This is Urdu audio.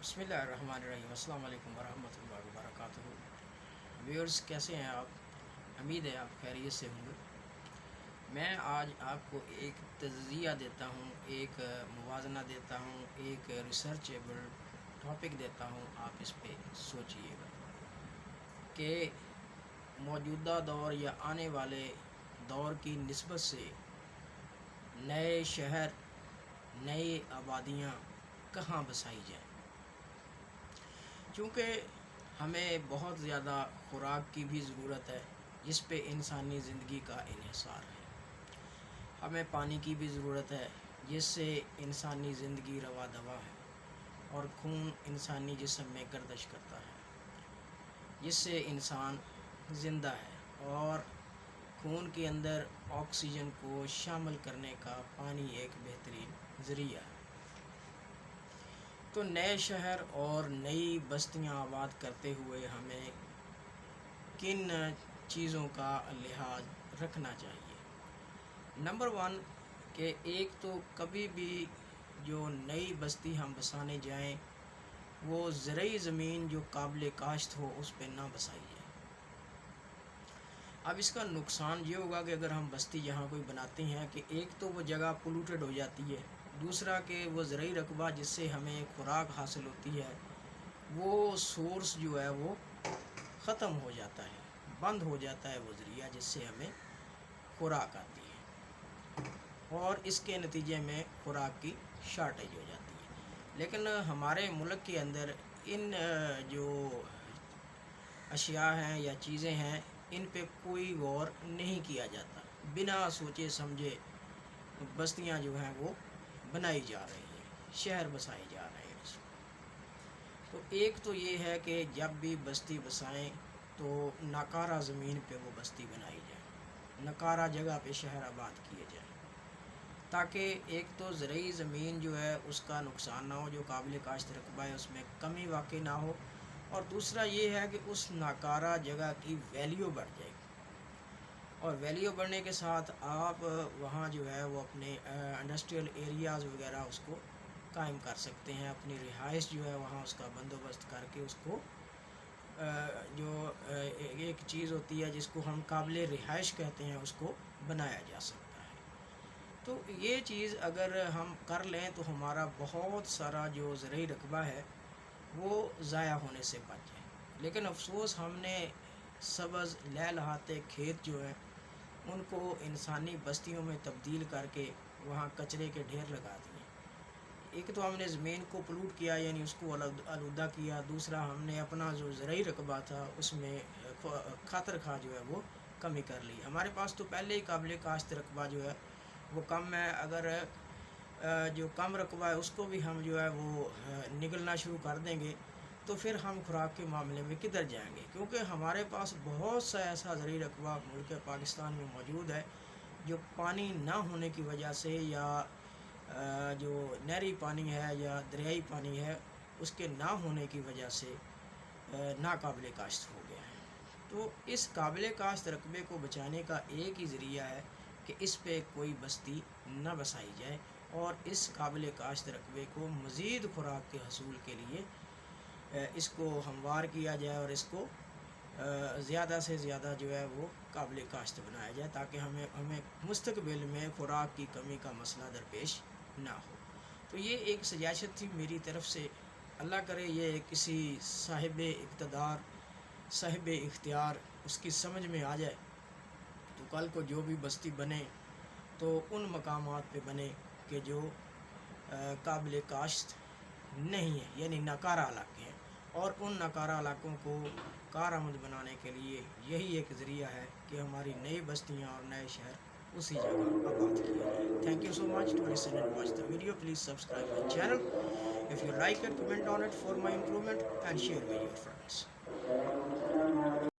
بسم اللہ الرحمن الرحیم۔ السلام علیکم ورحمۃ اللہ وبرکاتہ۔ ویورز کیسے ہیں آپ؟ امید ہے آپ خیریت سے ہوں گے۔ میں آج آپ کو ایک تجزیہ دیتا ہوں، ایک موازنہ دیتا ہوں، ایک ریسرچیبل ٹاپک دیتا ہوں۔ آپ اس پہ سوچئے گا کہ موجودہ دور یا آنے والے دور کی نسبت سے نئے شہر، نئی آبادیاں کہاں بسائی جائیں، چونکہ ہمیں بہت زیادہ خوراک کی بھی ضرورت ہے جس پہ انسانی زندگی کا انحصار ہے۔ ہمیں پانی کی بھی ضرورت ہے جس سے انسانی زندگی روا دوا ہے، اور خون انسانی جسم میں گردش کرتا ہے جس سے انسان زندہ ہے، اور خون کے اندر آکسیجن کو شامل کرنے کا پانی ایک بہترین ذریعہ ہے۔ تو نئے شہر اور نئی بستیاں آباد کرتے ہوئے ہمیں کن چیزوں کا لحاظ رکھنا چاہیے؟ نمبر 1 کہ ایک تو کبھی بھی جو نئی بستی ہم بسانے جائیں وہ زرعی زمین جو قابل کاشت ہو اس پہ نہ بسائی جائے۔ اب اس کا نقصان یہ ہوگا کہ اگر ہم بستی جہاں کوئی بناتے ہیں کہ ایک تو وہ جگہ پولوٹڈ ہو جاتی ہے، دوسرا کہ وہ زرعی رقبہ جس سے ہمیں خوراک حاصل ہوتی ہے وہ سورس جو ہے وہ ختم ہو جاتا ہے، بند ہو جاتا ہے وہ ذریعہ جس سے ہمیں خوراک آتی ہے، اور اس کے نتیجے میں خوراک کی شارٹیج ہو جاتی ہے۔ لیکن ہمارے ملک کے اندر ان جو اشیاء ہیں یا چیزیں ہیں ان پہ کوئی غور نہیں کیا جاتا، بنا سوچے سمجھے بستیاں جو ہیں وہ بنائی جا رہی ہیں، شہر بسائے جا رہے ہیں۔ تو ایک تو یہ ہے کہ جب بھی بستی بسائیں تو ناکارہ زمین پہ وہ بستی بنائی جائے، ناکارہ جگہ پہ شہر آباد کیے جائیں، تاکہ ایک تو زرعی زمین جو ہے اس کا نقصان نہ ہو، جو قابل کاشت رقبہ ہے اس میں کمی واقع نہ ہو، اور دوسرا یہ ہے کہ اس ناکارہ جگہ کی ویلیو بڑھ جائے گی، اور ویلیو بڑھنے کے ساتھ آپ وہاں جو ہے وہ اپنے انڈسٹریل ایریاز وغیرہ اس کو قائم کر سکتے ہیں، اپنی رہائش جو ہے وہاں اس کا بندوبست کر کے اس کو جو ایک چیز ہوتی ہے جس کو ہم قابل رہائش کہتے ہیں اس کو بنایا جا سکتا ہے۔ تو یہ چیز اگر ہم کر لیں تو ہمارا بہت سارا جو زرعی رقبہ ہے وہ ضائع ہونے سے بچ جائے۔ لیکن افسوس ہم نے سبز لہلہاتے کھیت جو ہیں ان کو انسانی بستیوں میں تبدیل کر کے وہاں کچرے کے ڈھیر لگا دیے۔ ایک تو ہم نے زمین کو پلوٹ کیا، یعنی اس کو آلودہ کیا، دوسرا ہم نے اپنا جو زرعی رقبہ تھا اس میں خاطر خواہ جو ہے وہ کمی کر لی۔ ہمارے پاس تو پہلے ہی قابل کاشت رقبہ جو ہے وہ کم ہے، اگر جو کم رقبہ ہے اس کو بھی ہم جو ہے وہ نگلنا شروع کر دیں گے تو پھر ہم خوراک کے معاملے میں کدھر جائیں گے؟ کیونکہ ہمارے پاس بہت سا ایسا زرعی رقبہ ملک پاکستان میں موجود ہے جو پانی نہ ہونے کی وجہ سے، یا جو نہری پانی ہے یا دریائی پانی ہے اس کے نہ ہونے کی وجہ سے ناقابل کاشت ہو گیا ہے۔ تو اس قابل کاشت رقبے کو بچانے کا ایک ہی ذریعہ ہے کہ اس پہ کوئی بستی نہ بسائی جائے، اور اس قابل کاشت رقبے کو مزید خوراک کے حصول کے لیے اس کو ہموار کیا جائے، اور اس کو زیادہ سے زیادہ جو ہے وہ قابل کاشت بنایا جائے، تاکہ ہمیں مستقبل میں خوراک کی کمی کا مسئلہ درپیش نہ ہو۔ تو یہ ایک سجاشت تھی میری طرف سے، اللہ کرے یہ کسی صاحب اقتدار، صاحب اختیار اس کی سمجھ میں آ جائے تو کل کو جو بھی بستی بنے تو ان مقامات پہ بنے کہ جو قابل کاشت نہیں ہے، یعنی ناکارہ علاقے ہیں، اور ان ناکارہ علاقوں کو کارآمد بنانے کے لیے یہی ایک ذریعہ ہے کہ ہماری نئی بستیاں اور نئے شہر اسی جگہ آباد کیے جائیں۔ Thank you so much to listen and watch the video. Please subscribe my channel. If you like it, comment on it for my improvement and share with your friends.